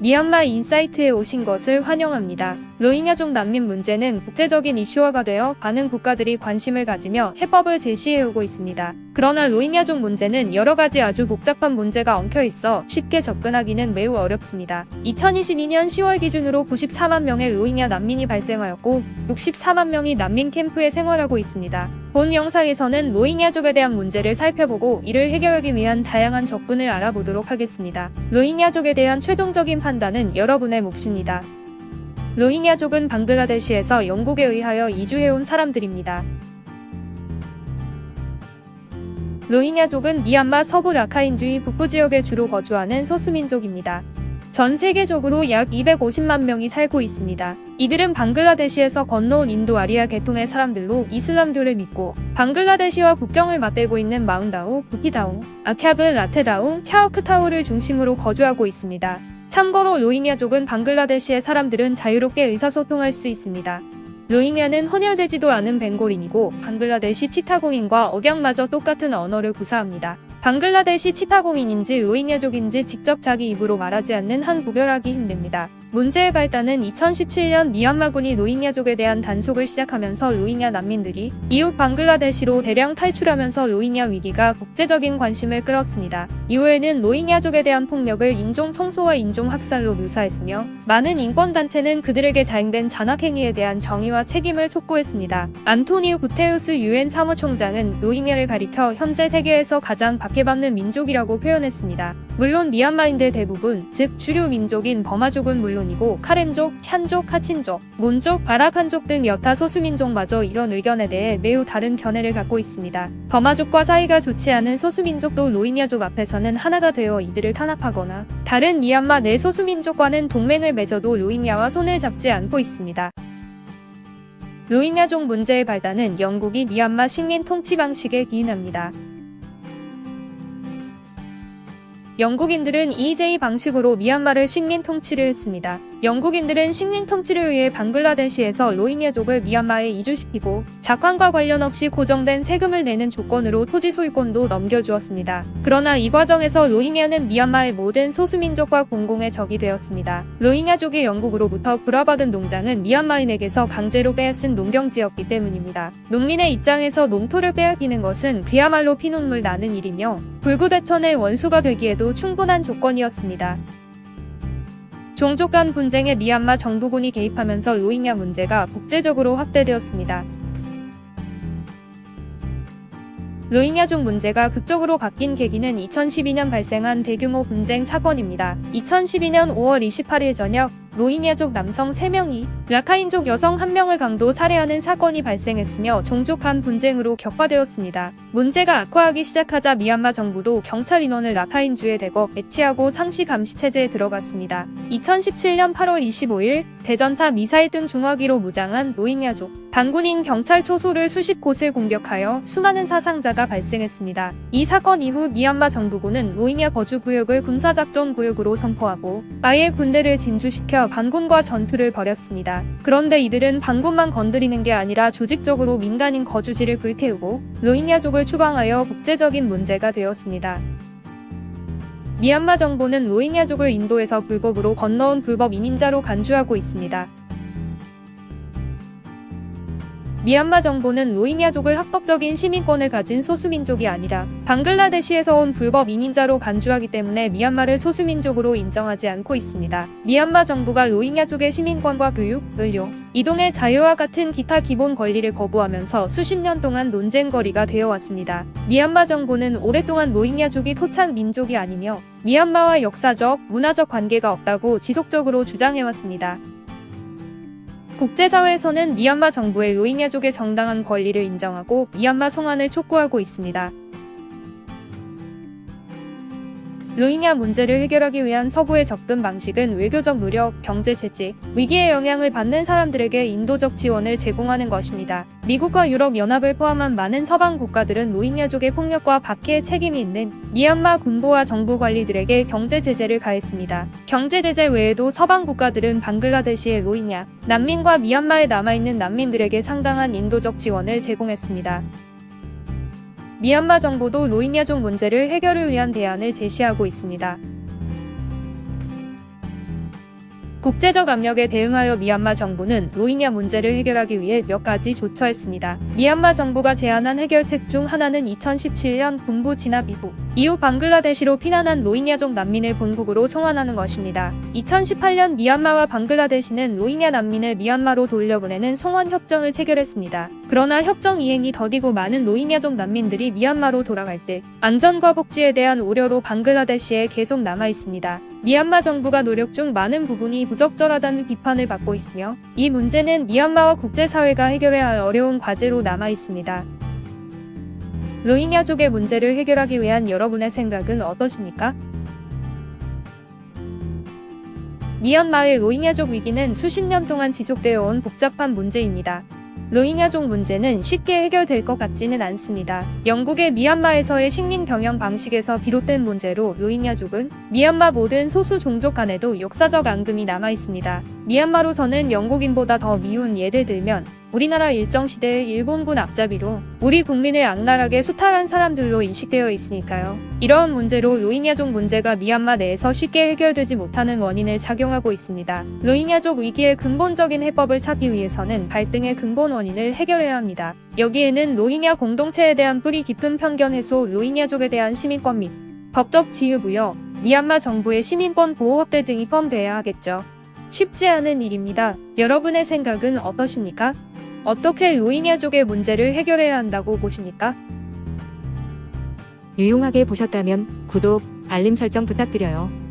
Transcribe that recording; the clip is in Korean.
미얀마 인사이트에 오신 것을 환영합니다. 로힝야족 난민 문제는 국제적인 이슈화가 되어 많은 국가들이 관심을 가지며 해법을 제시해오고 있습니다. 그러나 로힝야족 문제는 여러 가지 아주 복잡한 문제가 엉켜 있어 쉽게 접근하기는 매우 어렵습니다. 2022년 10월 기준으로 94만 명의 로힝야 난민이 발생하였고 64만 명이 난민 캠프에 생활하고 있습니다. 본 영상에서는 로힝야족에 대한 문제를 살펴보고 이를 해결하기 위한 다양한 접근을 알아보도록 하겠습니다. 로힝야족에 대한 최종적인 판단은 여러분의 몫입니다. 로힝야족은 방글라데시에서 영국에 의하여 이주해온 사람들입니다. 로힝야족은 미얀마 서부 라카인주의 북부 지역에 주로 거주하는 소수민족입니다. 전 세계적으로 약 250만 명이 살고 있습니다. 이들은 방글라데시에서 건너온 인도 아리아 계통의 사람들로 이슬람교를 믿고 방글라데시와 국경을 맞대고 있는 마운다우, 부키다웅, 아캬브, 라테다웅, 캬오크타우를 중심으로 거주하고 있습니다. 참고로 로힝야족은 방글라데시의 사람들은 자유롭게 의사소통할 수 있습니다. 로힝야는 혼혈되지도 않은 벵골인이고 방글라데시 치타공인과 억양마저 똑같은 언어를 구사합니다. 방글라데시 치타공인인지 로힝야족인지 직접 자기 입으로 말하지 않는 한 구별하기 힘듭니다. 문제의 발단은 2017년 미얀마군이 로힝야족에 대한 단속을 시작하면서 로힝야 난민들이 이웃 방글라데시로 대량 탈출하면서 로힝야 위기가 국제적인 관심을 끌었습니다. 이후에는 로힝야족에 대한 폭력을 인종 청소와 인종 학살로 묘사했으며 많은 인권단체는 그들에게 자행된 잔악행위에 대한 정의와 책임을 촉구했습니다. 안토니우 구테우스 유엔 사무총장은 로힝야를 가리켜 현재 세계에서 가장 박해받는 민족이라고 표현했습니다. 물론 미얀마인들 대부분, 즉 주류 민족인 버마족은 물론이고 카렌족, 샨족, 카친족, 몬족, 바라칸족 등 여타 소수민족마저 이런 의견에 대해 매우 다른 견해를 갖고 있습니다. 버마족과 사이가 좋지 않은 소수민족도 로힝야족 앞에서는 하나가 되어 이들을 탄압하거나 다른 미얀마 내 소수민족과는 동맹을 맺어도 로힝야와 손을 잡지 않고 있습니다. 로힝야족 문제의 발단은 영국이 미얀마 식민 통치 방식에 기인합니다. 영국인들은 EJ 방식으로 미얀마를 식민 통치를 했습니다. 영국인들은 식민 통치를 위해 방글라데시에서 로힝야족을 미얀마에 이주시키고 작황과 관련 없이 고정된 세금을 내는 조건으로 토지 소유권도 넘겨주었습니다. 그러나 이 과정에서 로힝야는 미얀마의 모든 소수민족과 공공의 적이 되었습니다. 로힝야족이 영국으로부터 불화받은 농장은 미얀마인에게서 강제로 빼앗은 농경지였기 때문입니다. 농민의 입장에서 농토를 빼앗기는 것은 그야말로 피눈물 나는 일이며 불구대천의 원수가 되기에도 충분한 조건이었습니다. 종족 간 분쟁에 미얀마 정부군이 개입하면서 로힝야 문제가 국제적으로 확대되었습니다. 로힝야족 문제가 극적으로 바뀐 계기는 2012년 발생한 대규모 분쟁 사건입니다. 2012년 5월 28일 저녁 로힝야족 남성 3명이 라카인족 여성 1명을 강도 살해하는 사건이 발생했으며 종족 간 분쟁으로 격화되었습니다. 문제가 악화하기 시작하자 미얀마 정부도 경찰 인원을 라카인주에 대거 배치하고 상시 감시 체제에 들어갔습니다. 2017년 8월 25일 대전차 미사일 등 중화기로 무장한 로힝야족 반군인 경찰 초소를 수십 곳을 공격하여 수많은 사상자가 발생했습니다. 이 사건 이후 미얀마 정부군은 로힝야 거주구역을 군사작전구역으로 선포하고 아예 군대를 진주시켜 반군과 전투를 벌였습니다. 그런데 이들은 반군만 건드리는 게 아니라 조직적으로 민간인 거주지를 불태우고 로힝야족을 추방하여 국제적인 문제가 되었습니다. 미얀마 정부는 로힝야족을 인도에서 불법으로 건너온 불법 이민자로 간주하고 있습니다. 미얀마 정부는 로힝야족을 합법적인 시민권을 가진 소수민족이 아니라 방글라데시에서 온 불법 이민자로 간주하기 때문에 미얀마를 소수민족으로 인정하지 않고 있습니다. 미얀마 정부가 로힝야족의 시민권과 교육, 의료, 이동의 자유와 같은 기타 기본 권리를 거부하면서 수십 년 동안 논쟁거리가 되어왔습니다. 미얀마 정부는 오랫동안 로힝야족이 토착 민족이 아니며 미얀마와 역사적, 문화적 관계가 없다고 지속적으로 주장해왔습니다. 국제사회에서는 미얀마 정부의 로힝야족의 정당한 권리를 인정하고 미얀마 송환을 촉구하고 있습니다. 로힝야 문제를 해결하기 위한 서구의 접근 방식은 외교적 노력, 경제 제재, 위기의 영향을 받는 사람들에게 인도적 지원을 제공하는 것입니다. 미국과 유럽연합을 포함한 많은 서방 국가들은 로힝야족의 폭력과 박해에 책임이 있는 미얀마 군부와 정부 관리들에게 경제 제재를 가했습니다. 경제 제재 외에도 서방 국가들은 방글라데시의 로힝야 난민과 미얀마에 남아있는 난민들에게 상당한 인도적 지원을 제공했습니다. 미얀마 정부도 로힝야족 문제를 해결을 위한 대안을 제시하고 있습니다. 국제적 압력에 대응하여 미얀마 정부는 로힝야 문제를 해결하기 위해 몇 가지 조처했습니다. 미얀마 정부가 제안한 해결책 중 하나는 2017년 군부 진압 이후 방글라데시로 피난한 로힝야족 난민을 본국으로 송환하는 것입니다. 2018년 미얀마와 방글라데시는 로힝야 난민을 미얀마로 돌려보내는 송환 협정을 체결했습니다. 그러나 협정 이행이 더디고 많은 로힝야족 난민들이 미얀마로 돌아갈 때 안전과 복지에 대한 우려로 방글라데시에 계속 남아 있습니다. 미얀마 정부가 노력 중 많은 부분이 부적절하다는 비판을 받고 있으며 이 문제는 미얀마와 국제사회가 해결해야 할 어려운 과제로 남아 있습니다. 로힝야족의 문제를 해결하기 위한 여러분의 생각은 어떠십니까? 미얀마의 로힝야족 위기는 수십 년 동안 지속되어 온 복잡한 문제입니다. 로힝야족 문제는 쉽게 해결될 것 같지는 않습니다. 영국의 미얀마에서의 식민 경영 방식에서 비롯된 문제로 로힝야족은 미얀마 모든 소수 종족 간에도 역사적 앙금이 남아 있습니다. 미얀마로서는 영국인보다 더 미운 예를 들면 우리나라 일정시대의 일본군 앞잡이로 우리 국민을 악랄하게 수탈한 사람들로 인식되어 있으니까요. 이러한 문제로 로힝야족 문제가 미얀마 내에서 쉽게 해결되지 못하는 원인을 작용하고 있습니다. 로힝야족 위기의 근본적인 해법을 찾기 위해서는 갈등의 근본 원인을 해결해야 합니다. 여기에는 로힝야 공동체에 대한 뿌리 깊은 편견 해소, 로힝야족에 대한 시민권 및 법적 지위 부여, 미얀마 정부의 시민권 보호 확대 등이 포함되어야 하겠죠. 쉽지 않은 일입니다. 여러분의 생각은 어떠십니까? 어떻게 로힝야족의 문제를 해결해야 한다고 보십니까? 유용하게 보셨다면 구독, 알림 설정 부탁드려요.